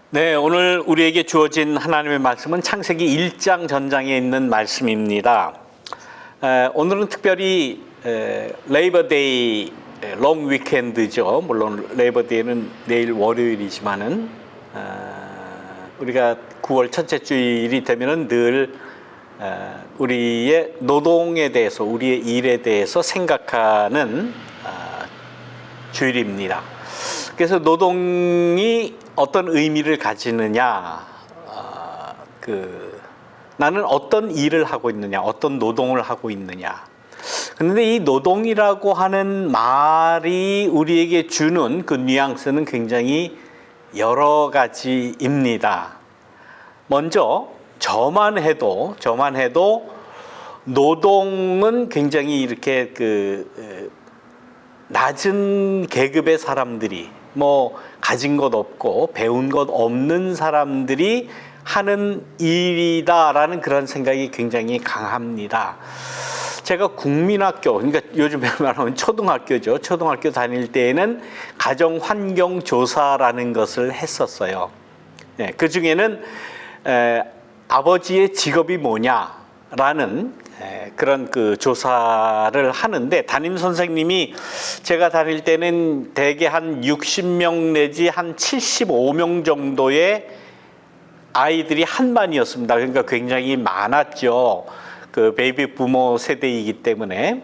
네, 오늘 우리에게 주어진 하나님의 말씀은 창세기 1장 전장에 있는 말씀입니다. 오늘은 특별히 레이버데이 롱 위켄드죠. 물론 레이버데이는 내일 월요일이지만은 우리가 9월 첫째 주일이 되면은 늘 우리의 노동에 대해서, 우리의 일에 대해서 생각하는 주일입니다. 그래서 노동이 어떤 의미를 가지느냐, 나는 어떤 일을 하고 있느냐, 어떤 노동을 하고 있느냐. 그런데 이 노동이라고 하는 말이 우리에게 주는 그 뉘앙스는 굉장히 여러 가지입니다. 먼저 저만 해도 노동은 굉장히 이렇게 낮은 계급의 사람들이, 가진 것 없고 배운 것 없는 사람들이 하는 일이다라는 그런 생각이 굉장히 강합니다. 제가 국민학교, 그러니까 요즘에 말하면 초등학교죠. 초등학교 다닐 때에는 가정환경조사라는 것을 했었어요. 네, 그 중에는 아버지의 직업이 뭐냐라는 그런 조사를 하는데, 담임 선생님이 제가 다닐 때는 대개 한 60명 내지 한 75명 정도의 아이들이 한 반이었습니다. 그러니까 굉장히 많았죠. 그 베이비 부모 세대이기 때문에.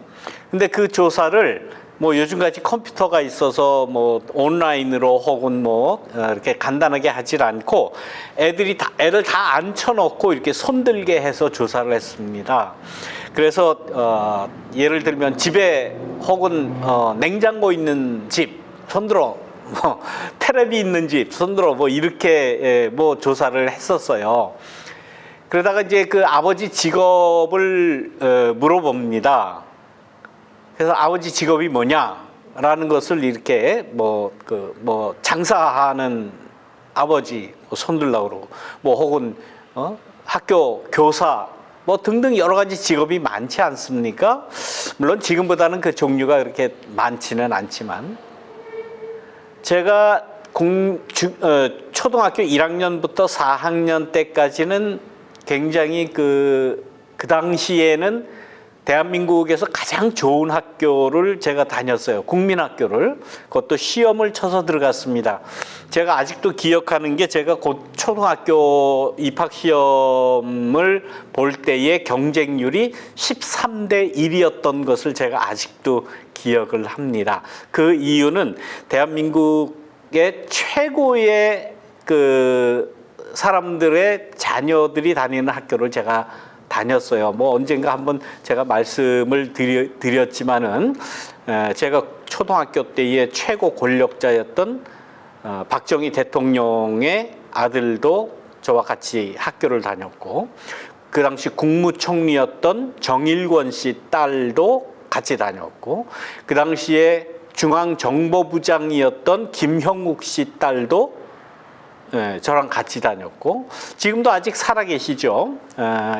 근데 그 조사를 요즘같이 컴퓨터가 있어서 온라인으로 혹은 이렇게 간단하게 하질 않고 애를 다 앉혀놓고 이렇게 손들게 해서 조사를 했습니다. 그래서 예를 들면 집에 혹은 냉장고 있는 집 손들어, 테레비 있는 집 손들어, 이렇게 조사를 했었어요. 그러다가 이제 그 아버지 직업을 물어봅니다. 그래서 아버지 직업이 뭐냐라는 것을 이렇게 장사하는 아버지 손들라고 그러고, 혹은 학교 교사 등등 여러 가지 직업이 많지 않습니까? 물론 지금보다는 그 종류가 그렇게 많지는 않지만, 제가 초등학교 1학년부터 4학년 때까지는 굉장히 그 당시에는 대한민국에서 가장 좋은 학교를 제가 다녔어요. 국민학교를. 그것도 시험을 쳐서 들어갔습니다. 제가 아직도 기억하는 게, 제가 곧 초등학교 입학시험을 볼 때의 경쟁률이 13대 1이었던 것을 제가 아직도 기억을 합니다. 그 이유는 대한민국의 최고의 사람들의 자녀들이 다니는 학교를 제가 다녔어요. 언젠가 한번 제가 말씀을 드렸지만은, 제가 초등학교 때의 최고 권력자였던 박정희 대통령의 아들도 저와 같이 학교를 다녔고, 그 당시 국무총리였던 정일권 씨 딸도 같이 다녔고, 그 당시에 중앙정보부장이었던 김형욱 씨 딸도 저랑 같이 다녔고, 지금도 아직 살아계시죠.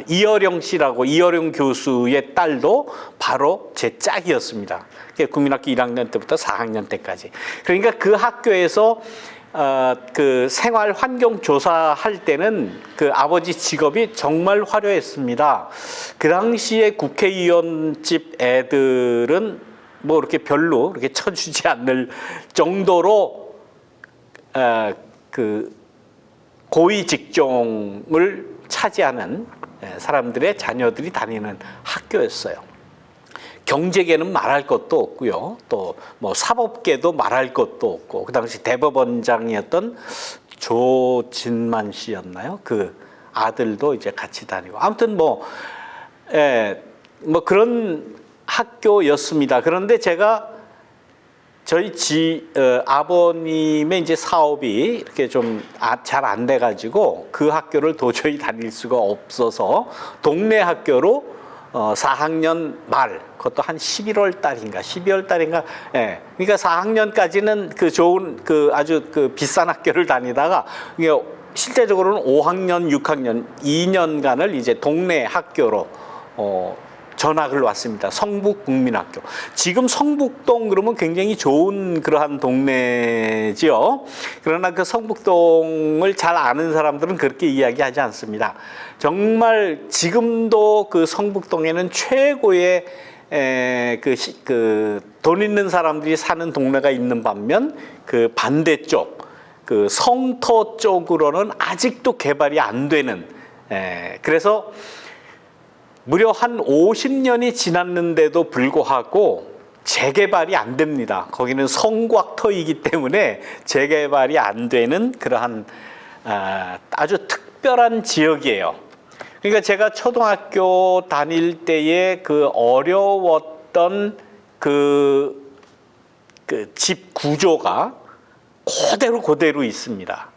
이어령 씨라고, 이어령 교수의 딸도 바로 제 짝이었습니다. 국민학교 1학년 때부터 4학년 때까지. 그러니까 그 학교에서 그 생활 환경 조사할 때는 그 아버지 직업이 정말 화려했습니다. 그 당시에 국회의원집 애들은 이렇게 별로 이렇게 쳐주지 않을 정도로 고위 직종을 차지하는 사람들의 자녀들이 다니는 학교였어요. 경제계는 말할 것도 없고요. 또 사법계도 말할 것도 없고, 그 당시 대법원장이었던 조진만 씨였나요? 그 아들도 이제 같이 다니고, 아무튼 그런 학교였습니다. 그런데 제가 저희 아버님의 이제 사업이 이렇게 좀 잘 안 돼가지고 그 학교를 도저히 다닐 수가 없어서 동네 학교로 4학년 말, 그것도 한 11월 달인가 12월 달인가, 그러니까 4학년까지는 그 좋은 아주 비싼 학교를 다니다가 실제적으로는 5학년, 6학년 2년간을 이제 동네 학교로 전학을 왔습니다. 성북국민학교. 지금 성북동 그러면 굉장히 좋은 그러한 동네지요. 그러나 그 성북동을 잘 아는 사람들은 그렇게 이야기하지 않습니다. 정말 지금도 그 성북동에는 최고의 돈 있는 사람들이 사는 동네가 있는 반면 그 반대쪽 그 성터 쪽으로는 아직도 개발이 안 되는, 그래서 무려 한 50년이 지났는데도 불구하고 재개발이 안 됩니다. 거기는 성곽터이기 때문에 재개발이 안 되는 그러한 아주 특별한 지역이에요. 그러니까 제가 초등학교 다닐 때에 그 어려웠던 그 집 구조가 그대로 있습니다.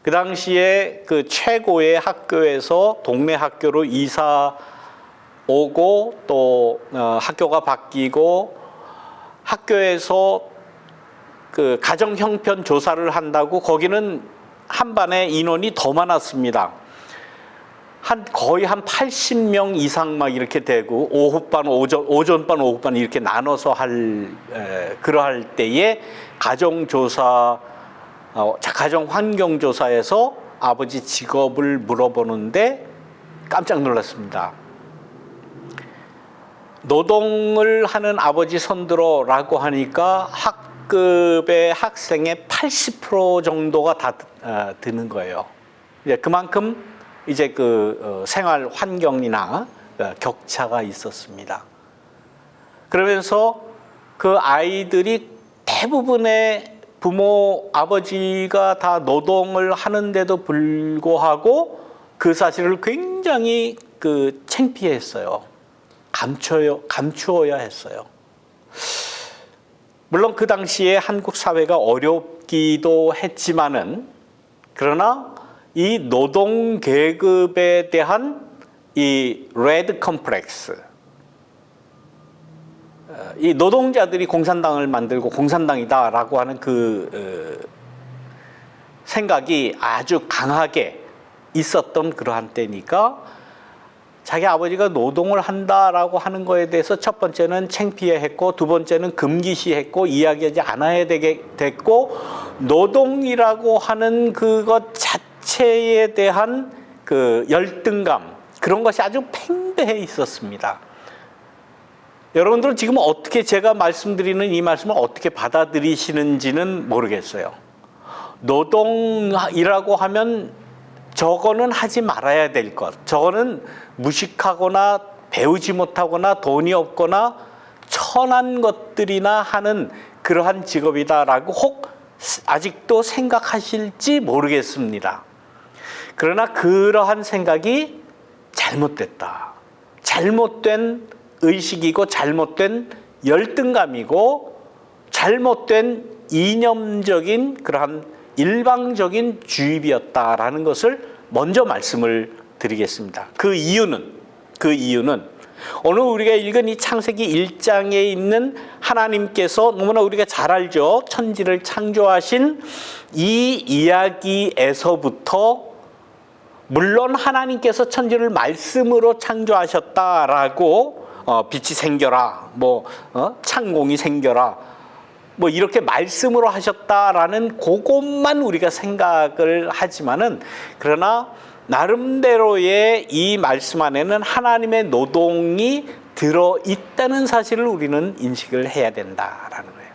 그 당시에 그 최고의 학교에서 동네 학교로 이사 오고 또 학교가 바뀌고 학교에서 그 가정 형편 조사를 한다고 거기는 한 반에 인원이 더 많았습니다. 거의 한 80명 이상 막 이렇게 되고 오후반, 오전반, 오후반 이렇게 나눠서 그러할 때에 가정 환경조사에서 아버지 직업을 물어보는데 깜짝 놀랐습니다. 노동을 하는 아버지 손들어라고 하니까 학급의 학생의 80% 정도가 다 드는 거예요. 그만큼 이제 그 생활 환경이나 격차가 있었습니다. 그러면서 그 아이들이 대부분의 부모 아버지가 다 노동을 하는데도 불구하고 그 사실을 굉장히 창피했어요. 감추어야 했어요. 물론 그 당시에 한국 사회가 어렵기도 했지만은 그러나 이 노동 계급에 대한 이 레드 컴플렉스, 이 노동자들이 공산당을 만들고 공산당이다라고 하는 생각이 아주 강하게 있었던 그러한 때니까 자기 아버지가 노동을 한다라고 하는 거에 대해서 첫 번째는 창피해했고 두 번째는 금기시했고 이야기하지 않아야 됐고 노동이라고 하는 그것 자체에 대한 그 열등감 그런 것이 아주 팽배해 있었습니다. 여러분들은 지금 어떻게 제가 말씀드리는 이 말씀을 어떻게 받아들이시는지는 모르겠어요. 노동이라고 하면 저거는 하지 말아야 될 것, 저거는 무식하거나 배우지 못하거나 돈이 없거나 천한 것들이나 하는 그러한 직업이다라고 혹 아직도 생각하실지 모르겠습니다. 그러나 그러한 생각이 잘못됐다. 잘못된 의식이고 잘못된 열등감이고 잘못된 이념적인 그러한 일방적인 주입이었다라는 것을 먼저 말씀을 드리겠습니다. 그 이유는 오늘 우리가 읽은 이 창세기 1장에 있는 하나님께서 너무나 우리가 잘 알죠. 천지를 창조하신 이 이야기에서부터 물론 하나님께서 천지를 말씀으로 창조하셨다라고 빛이 생겨라, 창공이 생겨라, 이렇게 말씀으로 하셨다라는 그것만 우리가 생각을 하지만은 그러나 나름대로의 이 말씀 안에는 하나님의 노동이 들어있다는 사실을 우리는 인식을 해야 된다라는 거예요.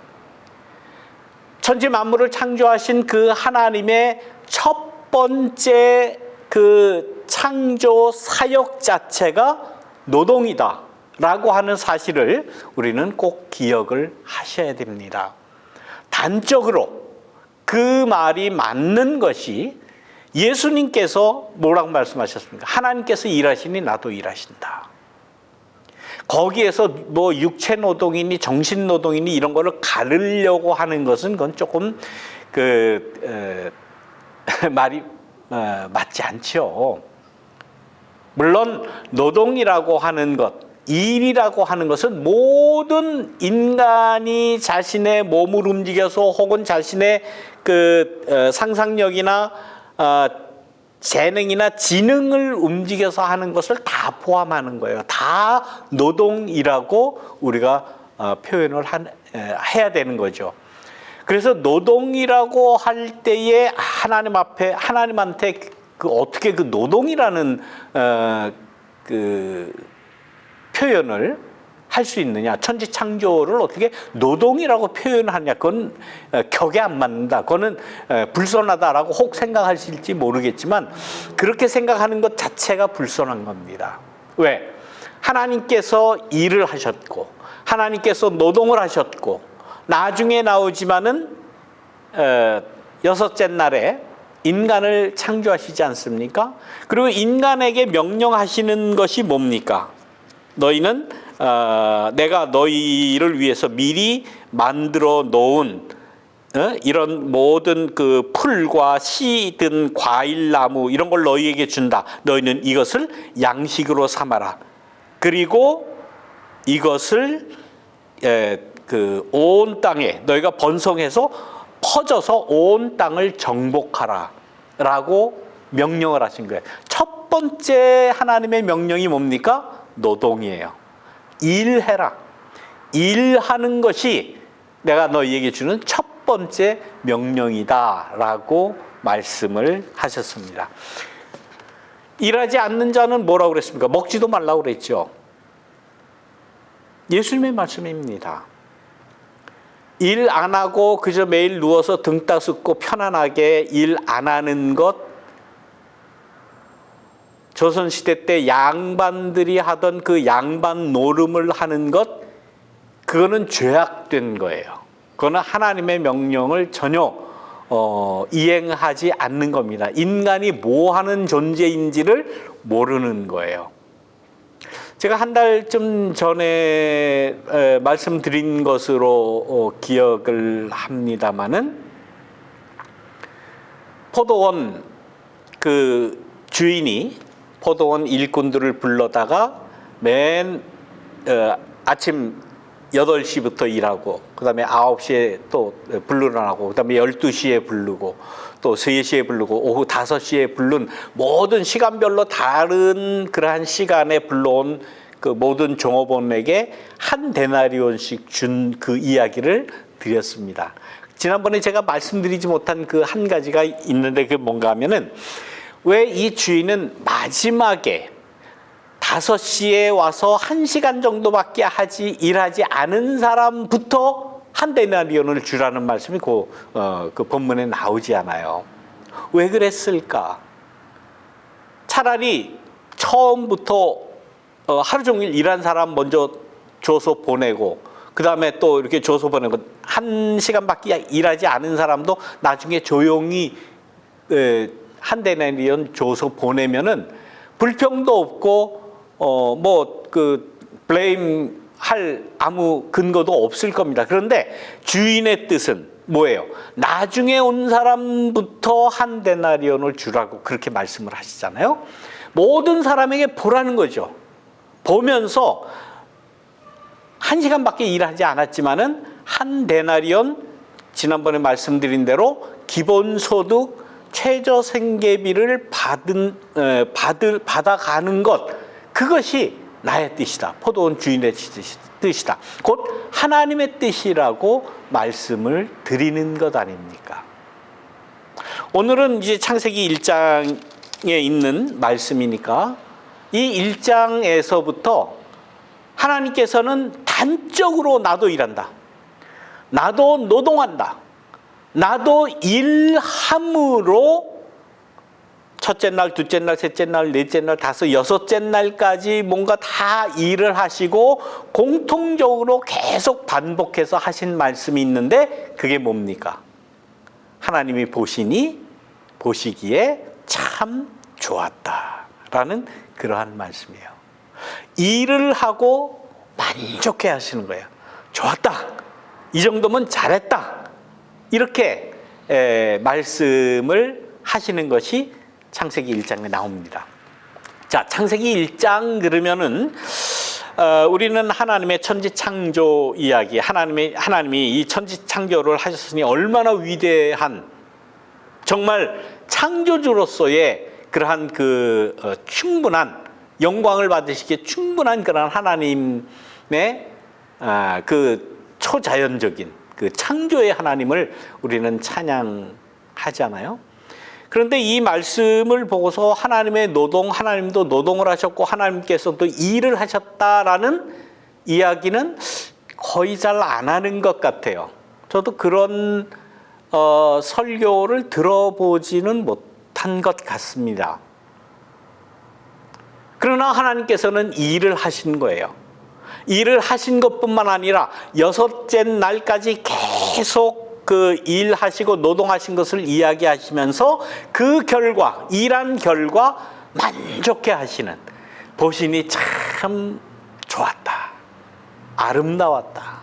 천지 만물을 창조하신 그 하나님의 첫 번째 그 창조 사역 자체가 노동이다라고 하는 사실을 우리는 꼭 기억을 하셔야 됩니다. 단적으로 그 말이 맞는 것이 예수님께서 뭐라고 말씀하셨습니까? 하나님께서 일하시니 나도 일하신다. 거기에서 육체 노동이니 정신 노동이니 이런 거를 가르려고 하는 것은 그건 조금 말이 맞지 않죠. 물론 노동이라고 하는 것, 일이라고 하는 것은 모든 인간이 자신의 몸을 움직여서 혹은 자신의 상상력이나 재능이나 지능을 움직여서 하는 것을 다 포함하는 거예요. 다 노동이라고 우리가 표현을 해야 되는 거죠. 그래서 노동이라고 할 때에 하나님한테 어떻게 그 노동이라는 그 표현을 할 수 있느냐, 천지창조를 어떻게 노동이라고 표현하냐, 그건 격에 안 맞는다, 그거는 불선하다라고 혹 생각하실지 모르겠지만 그렇게 생각하는 것 자체가 불선한 겁니다. 왜? 하나님께서 일을 하셨고 하나님께서 노동을 하셨고 나중에 나오지만은 여섯째 날에 인간을 창조하시지 않습니까? 그리고 인간에게 명령하시는 것이 뭡니까? 너희는 내가 너희를 위해서 미리 만들어 놓은 이런 모든 그 풀과 씨든 과일나무 이런 걸 너희에게 준다. 너희는 이것을 양식으로 삼아라. 그리고 이것을 그 온 땅에 너희가 번성해서 퍼져서 온 땅을 정복하라 라고 명령을 하신 거예요. 첫 번째 하나님의 명령이 뭡니까? 노동이에요. 일해라. 일하는 것이 내가 너희에게 주는 첫 번째 명령이다 라고 말씀을 하셨습니다. 일하지 않는 자는 뭐라고 그랬습니까? 먹지도 말라고 그랬죠. 예수님의 말씀입니다. 일 안 하고 그저 매일 누워서 등 따숩고 편안하게 일 안 하는 것, 조선시대 때 양반들이 하던 그 양반 노름을 하는 것, 그거는 죄악된 거예요. 그거는 하나님의 명령을 전혀 이행하지 않는 겁니다. 인간이 뭐 하는 존재인지를 모르는 거예요. 제가 한 달쯤 전에 말씀드린 것으로 기억을 합니다마는, 포도원 그 주인이 포도원 일꾼들을 불러다가 맨 아침 8시부터 일하고, 그 다음에 9시에 또 부르라고, 그 다음에 12시에 부르고, 또 3시에 부르고, 오후 5시에 부른 모든 시간별로 다른 그러한 시간에 불러온 그 모든 종업원에게 한 데나리온씩 준 그 이야기를 드렸습니다. 지난번에 제가 말씀드리지 못한 그 한 가지가 있는데, 그게 뭔가 하면은, 왜 이 주인은 마지막에 5시에 와서 1시간 정도밖에 일하지 않은 사람부터 한 데나리온을 주라는 말씀이 그 본문에 나오지 않아요. 왜 그랬을까? 차라리 처음부터 하루 종일 일한 사람 먼저 줘서 보내고, 그 다음에 또 이렇게 줘서 보내고, 1시간밖에 일하지 않은 사람도 나중에 조용히 한 데나리온 줘서 보내면은 불평도 없고 블레임 할 아무 근거도 없을 겁니다. 그런데 주인의 뜻은 뭐예요? 나중에 온 사람부터 한 데나리온을 주라고 그렇게 말씀을 하시잖아요. 모든 사람에게 보라는 거죠. 보면서 1시간밖에 일하지 않았지만은 한 데나리온, 지난번에 말씀드린 대로 기본소득 최저생계비를 받아가는 것, 그것이 나의 뜻이다. 포도원 주인의 뜻이다. 곧 하나님의 뜻이라고 말씀을 드리는 것 아닙니까? 오늘은 이제 창세기 1장에 있는 말씀이니까 이 1장에서부터 하나님께서는 단적으로 나도 일한다, 나도 노동한다, 나도 일함으로 첫째 날, 둘째 날, 셋째 날, 넷째 날, 다섯, 여섯째 날까지 뭔가 다 일을 하시고 공통적으로 계속 반복해서 하신 말씀이 있는데, 그게 뭡니까? 하나님이 보시기에 참 좋았다라는 그러한 말씀이에요. 일을 하고 만족해 하시는 거예요. 좋았다, 이 정도면 잘했다, 이렇게 말씀을 하시는 것이 창세기 1장에 나옵니다. 자, 창세기 1장 그러면은 우리는 하나님의 천지창조 이야기, 하나님이 이 천지창조를 하셨으니 얼마나 위대한, 정말 창조주로서의 그러한 충분한 영광을 받으시기에 충분한 그런 하나님의 그 초자연적인 그 창조의 하나님을 우리는 찬양하잖아요. 그런데 이 말씀을 보고서 하나님의 노동, 하나님도 노동을 하셨고 하나님께서도 일을 하셨다라는 이야기는 거의 잘 안 하는 것 같아요. 저도 그런 설교를 들어보지는 못한 것 같습니다. 그러나 하나님께서는 일을 하신 거예요. 일을 하신 것뿐만 아니라 여섯째 날까지 계속 그 일하시고 노동하신 것을 이야기하시면서 그 결과, 일한 결과 만족해 하시는, 보시니 참 좋았다, 아름다웠다.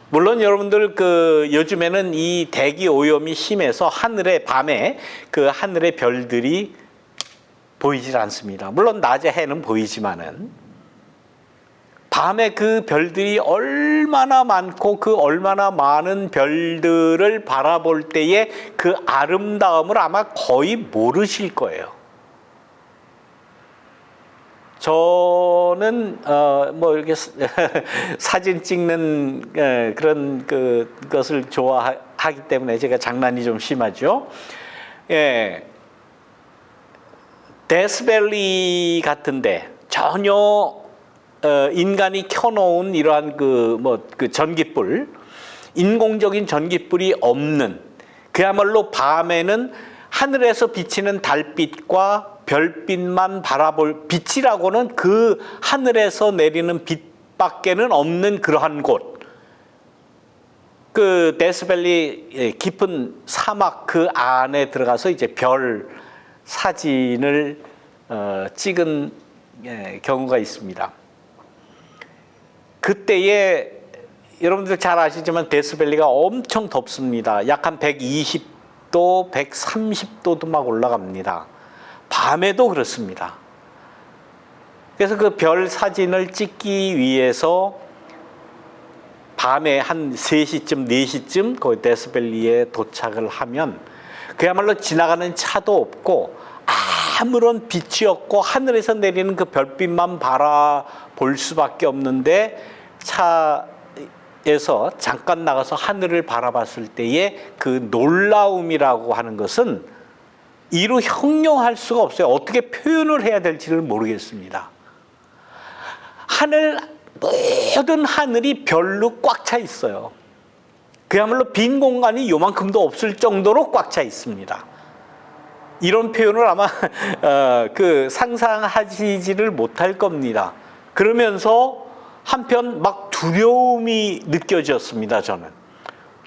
물론 여러분들 요즘에는 이 대기 오염이 심해서 밤에 그 하늘의 별들이 보이질 않습니다. 물론 낮에 해는 보이지만은 밤에 그 별들이 얼마나 많고 그 얼마나 많은 별들을 바라볼 때의 그 아름다움을 아마 거의 모르실 거예요. 저는 이렇게 사진 찍는 그런 것을 좋아하기 때문에 제가 장난이 좀 심하죠. 예, 데스밸리 같은데 전혀 인간이 켜놓은 이러한 전기불, 인공적인 전기불이 없는, 그야말로 밤에는 하늘에서 비치는 달빛과 별빛만 바라볼, 빛이라고는 그 하늘에서 내리는 빛밖에는 없는 그러한 곳, 그 데스밸리 깊은 사막 그 안에 들어가서 이제 별 사진을 찍은 경우가 있습니다. 그때에 여러분들 잘 아시지만 데스밸리가 엄청 덥습니다. 약 한 120도, 130도도 막 올라갑니다. 밤에도 그렇습니다. 그래서 그 별 사진을 찍기 위해서 밤에 한 3시쯤, 4시쯤 그 데스밸리에 도착을 하면 그야말로 지나가는 차도 없고 아무런 빛이 없고 하늘에서 내리는 그 별빛만 바라볼 수밖에 없는데, 차에서 잠깐 나가서 하늘을 바라봤을 때의 그 놀라움이라고 하는 것은 이루 형용할 수가 없어요. 어떻게 표현을 해야 될지를 모르겠습니다. 모든 하늘이 별로 꽉 차 있어요. 그야말로 빈 공간이 요만큼도 없을 정도로 꽉 차 있습니다. 이런 표현을 아마 상상하시지를 못할 겁니다. 그러면서 한편 막 두려움이 느껴졌습니다. 저는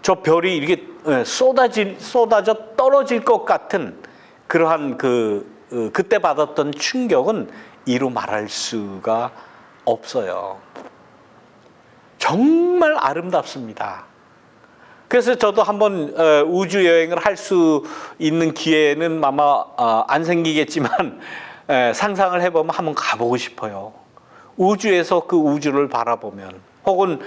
저 별이 이렇게 쏟아져 떨어질 것 같은 그러한 그때 받았던 충격은 이루 말할 수가 없어요. 정말 아름답습니다. 그래서 저도 한번 우주 여행을 할 수 있는 기회는 아마 안 생기겠지만 상상을 해보면 한번 가보고 싶어요. 우주에서 그 우주를 바라보면, 혹은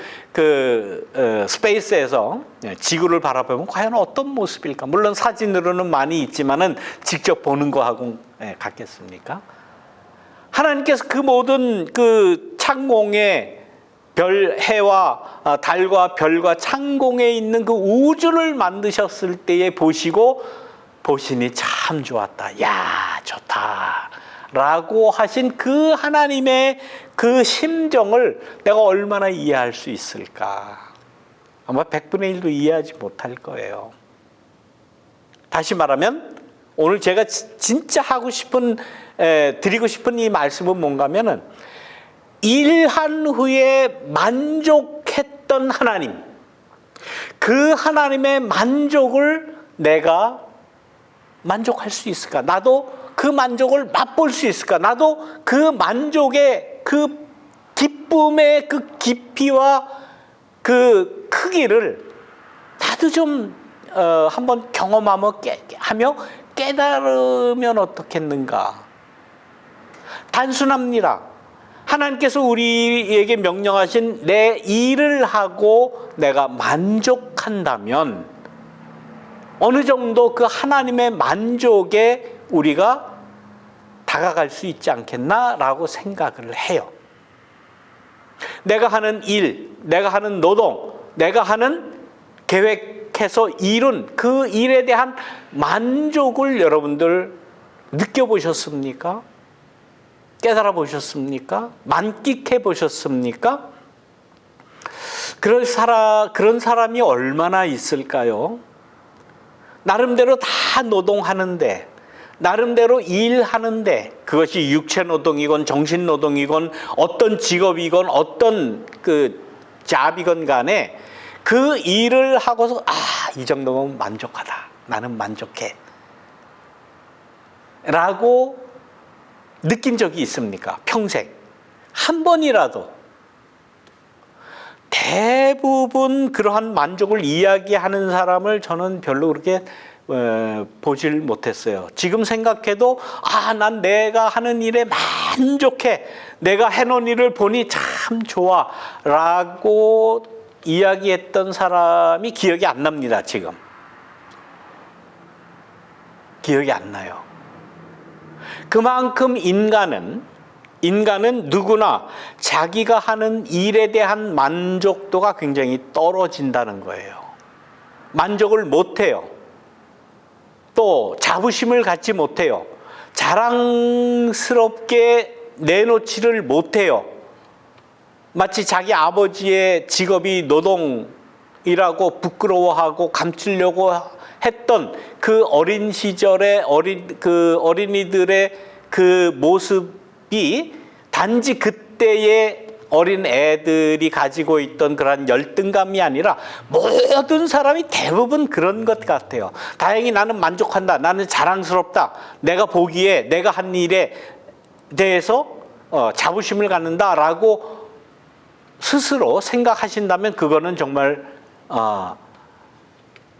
스페이스에서 지구를 바라보면 과연 어떤 모습일까? 물론 사진으로는 많이 있지만은 직접 보는 거하고 같겠습니까? 하나님께서 그 모든 그 창공에 해와 달과 별과 창공에 있는 그 우주를 만드셨을 때에 보시니 참 좋았다. 야, 좋다. 라고 하신 그 하나님의 그 심정을 내가 얼마나 이해할 수 있을까? 아마 100분의 1도 이해하지 못할 거예요. 다시 말하면 오늘 제가 진짜 드리고 싶은 이 말씀은 뭔가 하면은, 일한 후에 만족했던 하나님, 그 하나님의 만족을 내가 만족할 수 있을까? 나도 그 만족을 맛볼 수 있을까? 나도 그 만족의 그 기쁨의 그 깊이와 그 크기를 나도 좀 한번 경험하며 깨달으면 어떻겠는가? 단순합니다. 하나님께서 우리에게 명령하신 내 일을 하고 내가 만족한다면 어느 정도 그 하나님의 만족에 우리가 다가갈 수 있지 않겠나라고 생각을 해요. 내가 하는 일, 내가 하는 노동, 내가 하는 계획해서 이룬 그 일에 대한 만족을 여러분들 느껴보셨습니까? 깨달아 보셨습니까? 만끽해 보셨습니까? 그런 사람이 얼마나 있을까요? 나름대로 다 노동하는데, 나름대로 일하는데, 그것이 육체 노동이건 정신 노동이건 어떤 직업이건 어떤 그 잡이건 간에 그 일을 하고서 이 정도면 만족하다. 나는 만족해. 라고 느낀 적이 있습니까? 평생. 한 번이라도. 대부분 그러한 만족을 이야기하는 사람을 저는 별로 그렇게 보질 못했어요. 지금 생각해도 난 내가 하는 일에 만족해. 내가 해놓은 일을 보니 참 좋아. 라고 이야기했던 사람이 기억이 안 납니다. 지금. 기억이 안 나요. 그만큼 인간은 누구나 자기가 하는 일에 대한 만족도가 굉장히 떨어진다는 거예요. 만족을 못해요. 또 자부심을 갖지 못해요. 자랑스럽게 내놓지를 못해요. 마치 자기 아버지의 직업이 노동이라고 부끄러워하고 감추려고 했던 그 어린 시절의 어린이들의 그 모습이 단지 그때의 어린 애들이 가지고 있던 그런 열등감이 아니라 모든 사람이 대부분 그런 것 같아요. 다행히 나는 만족한다. 나는 자랑스럽다. 내가 보기에 내가 한 일에 대해서 자부심을 갖는다라고 스스로 생각하신다면 그거는 정말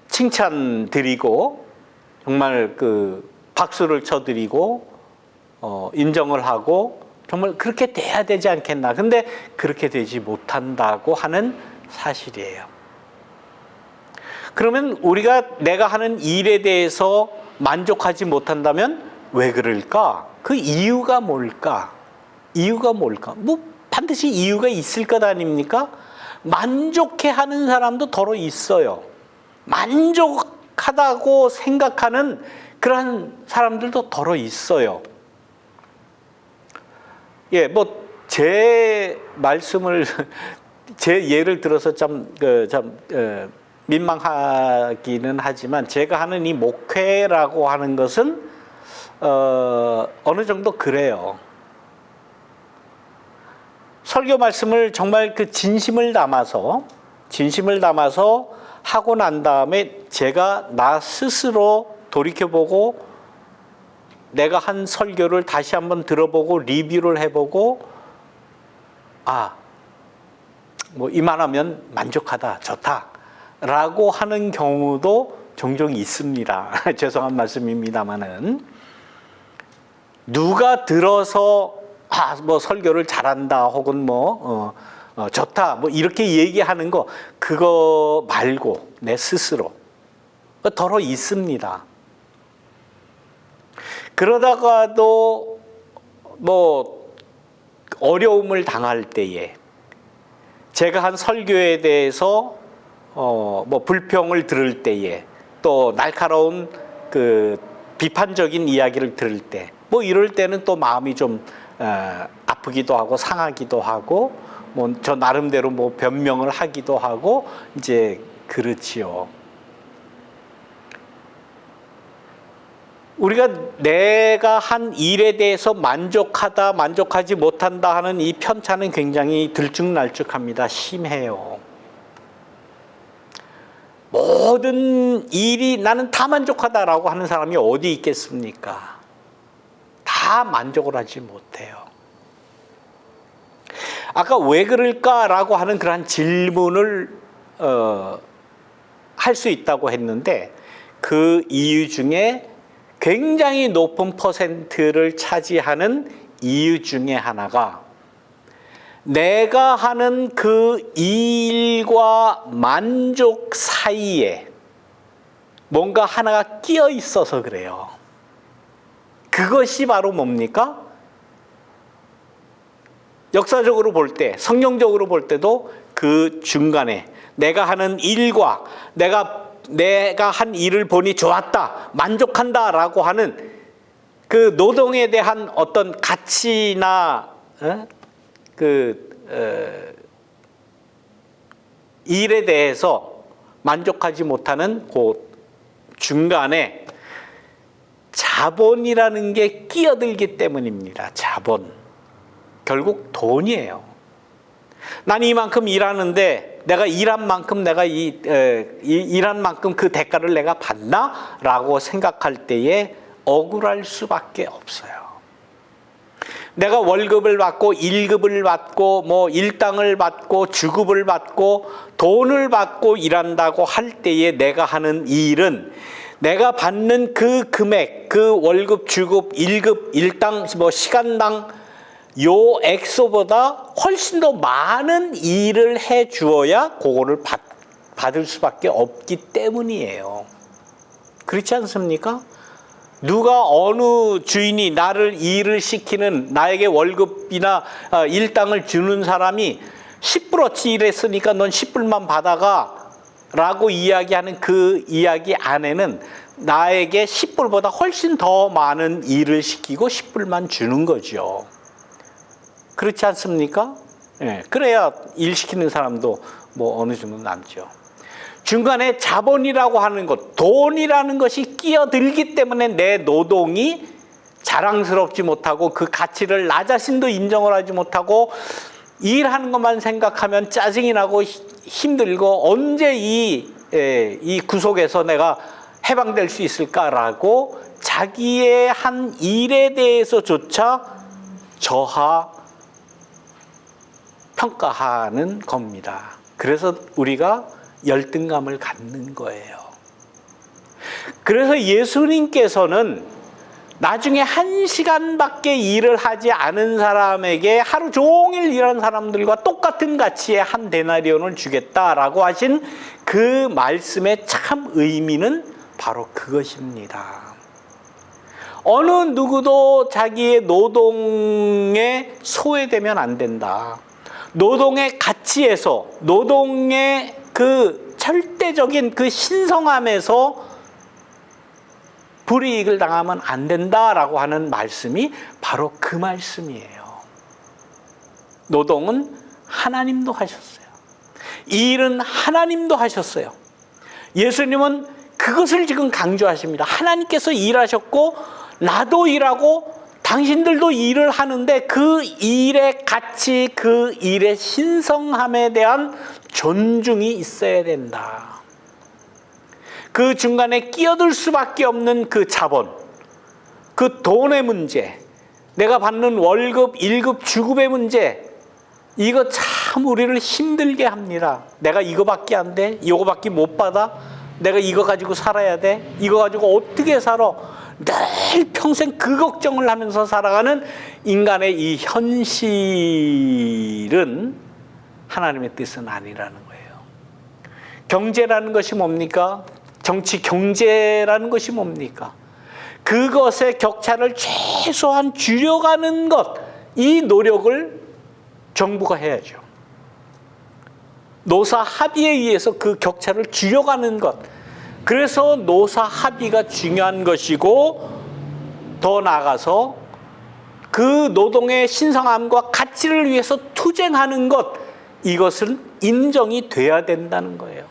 칭찬드리고 정말 그 박수를 쳐드리고 인정을 하고 정말 그렇게 돼야 되지 않겠나. 근데 그렇게 되지 못한다고 하는 사실이에요. 그러면 우리가 내가 하는 일에 대해서 만족하지 못한다면 왜 그럴까? 그 이유가 뭘까? 이유가 뭘까? 뭐 반드시 이유가 있을 것 아닙니까? 만족해하는 사람도 더러 있어요. 만족하다고 생각하는 그러한 사람들도 더러 있어요. 예, 뭐 제 말씀을 제 예를 들어서 민망하기는 하지만 제가 하는 이 목회라고 하는 것은 어느 정도 그래요. 설교 말씀을 정말 그 진심을 담아서 하고 난 다음에 제가 나 스스로 돌이켜보고 내가 한 설교를 다시 한번 들어보고 리뷰를 해보고 뭐 이만하면 만족하다, 좋다 라고 하는 경우도 종종 있습니다. 죄송한 말씀입니다만은 누가 들어서 뭐 설교를 잘한다 혹은 뭐 좋다 뭐 이렇게 얘기하는 거 그거 말고 내 스스로 더러 있습니다. 그러다가도 뭐 어려움을 당할 때에 제가 한 설교에 대해서 뭐 불평을 들을 때에 또 날카로운 그 비판적인 이야기를 들을 때 뭐 이럴 때는 또 마음이 좀 아프기도 하고 상하기도 하고 뭐 저 나름대로 뭐 변명을 하기도 하고 이제 그렇지요. 우리가 내가 한 일에 대해서 만족하다, 만족하지 못한다 하는 이 편차는 굉장히 들쭉날쭉합니다. 심해요. 모든 일이 나는 다 만족하다라고 하는 사람이 어디 있겠습니까? 다 만족을 하지 못해요. 아까 왜 그럴까라고 하는 그런 질문을 할 수 있다고 했는데 그 이유 중에 굉장히 높은 퍼센트를 차지하는 이유 중에 하나가 내가 하는 그 일과 만족 사이에 뭔가 하나가 끼어 있어서 그래요. 그것이 바로 뭡니까? 역사적으로 볼 때, 성경적으로 볼 때도 그 중간에 내가 하는 일과 내가 한 일을 보니 좋았다, 만족한다라고 하는 그 노동에 대한 어떤 가치나 일에 대해서 만족하지 못하는 그 중간에 자본이라는 게 끼어들기 때문입니다. 자본. 결국 돈이에요. 난 이만큼 일하는데 내가 일한 만큼 일한 만큼 그 대가를 내가 받나? 라고 생각할 때에 억울할 수밖에 없어요. 내가 월급을 받고 1급을 받고 뭐 일당을 받고 주급을 받고 돈을 받고 일한다고 할 때에 내가 하는 일은 내가 받는 그 금액, 그 월급, 주급, 1급, 일당, 뭐 시간당 요 액수보다 훨씬 더 많은 일을 해 주어야 그거를 받을 수밖에 없기 때문이에요. 그렇지 않습니까? 누가 어느 주인이 나를 일을 시키는 나에게 월급이나 일당을 주는 사람이 10불어치 일했으니까 넌 10불만 받아가 라고 이야기하는 그 이야기 안에는 나에게 10불보다 훨씬 더 많은 일을 시키고 10불만 주는 거죠. 그렇지 않습니까? 예, 그래야 일 시키는 사람도 뭐 어느 정도 남죠. 중간에 자본이라고 하는 것, 돈이라는 것이 끼어들기 때문에 내 노동이 자랑스럽지 못하고 그 가치를 나 자신도 인정을 하지 못하고 일하는 것만 생각하면 짜증이 나고 힘들고 언제 이 구속에서 내가 해방될 수 있을까라고 자기의 한 일에 대해서조차 평가하는 겁니다. 그래서 우리가 열등감을 갖는 거예요. 그래서 예수님께서는 나중에 1시간밖에 일을 하지 않은 사람에게 하루 종일 일하는 사람들과 똑같은 가치의 한 데나리온을 주겠다라고 하신 그 말씀의 참 의미는 바로 그것입니다. 어느 누구도 자기의 노동에 소외되면 안 된다. 노동의 가치에서, 노동의 그 절대적인 그 신성함에서 불이익을 당하면 안 된다라고 하는 말씀이 바로 그 말씀이에요. 노동은 하나님도 하셨어요. 일은 하나님도 하셨어요. 예수님은 그것을 지금 강조하십니다. 하나님께서 일하셨고 나도 일하고 당신들도 일을 하는데 그 일의 가치, 그 일의 신성함에 대한 존중이 있어야 된다. 그 중간에 끼어들 수밖에 없는 그 자본, 그 돈의 문제, 내가 받는 월급, 1급, 주급의 문제, 이거 참 우리를 힘들게 합니다. 내가 이거밖에 안 돼? 이거밖에 못 받아? 내가 이거 가지고 살아야 돼? 이거 가지고 어떻게 살아? 늘 평생 그 걱정을 하면서 살아가는 인간의 이 현실은 하나님의 뜻은 아니라는 거예요. 경제라는 것이 뭡니까? 정치, 경제라는 것이 뭡니까? 그것의 격차를 최소한 줄여가는 것, 이 노력을 정부가 해야죠. 노사 합의에 의해서 그 격차를 줄여가는 것, 그래서 노사 합의가 중요한 것이고 더 나아가서 그 노동의 신성함과 가치를 위해서 투쟁하는 것, 이것은 인정이 돼야 된다는 거예요.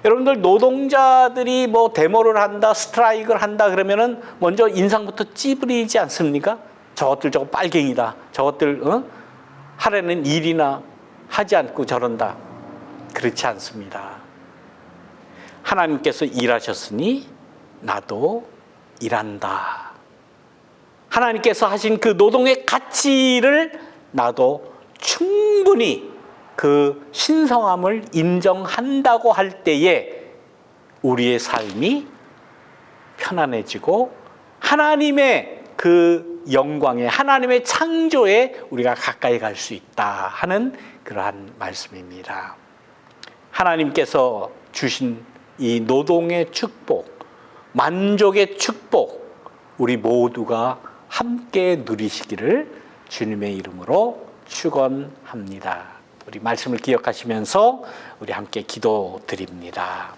여러분들 노동자들이 뭐 데모를 한다, 스트라이크를 한다 그러면은 먼저 인상부터 찌푸리지 않습니까? 저것들 저거 빨갱이다. 저것들 하려는 일이나 하지 않고 저런다. 그렇지 않습니다. 하나님께서 일하셨으니 나도 일한다. 하나님께서 하신 그 노동의 가치를 나도 충분히 그 신성함을 인정한다고 할 때에 우리의 삶이 편안해지고 하나님의 그 영광에, 하나님의 창조에 우리가 가까이 갈 수 있다 하는 그러한 말씀입니다. 하나님께서 주신 이 노동의 축복, 만족의 축복, 우리 모두가 함께 누리시기를 주님의 이름으로 축원합니다. 우리 말씀을 기억하시면서 우리 함께 기도드립니다.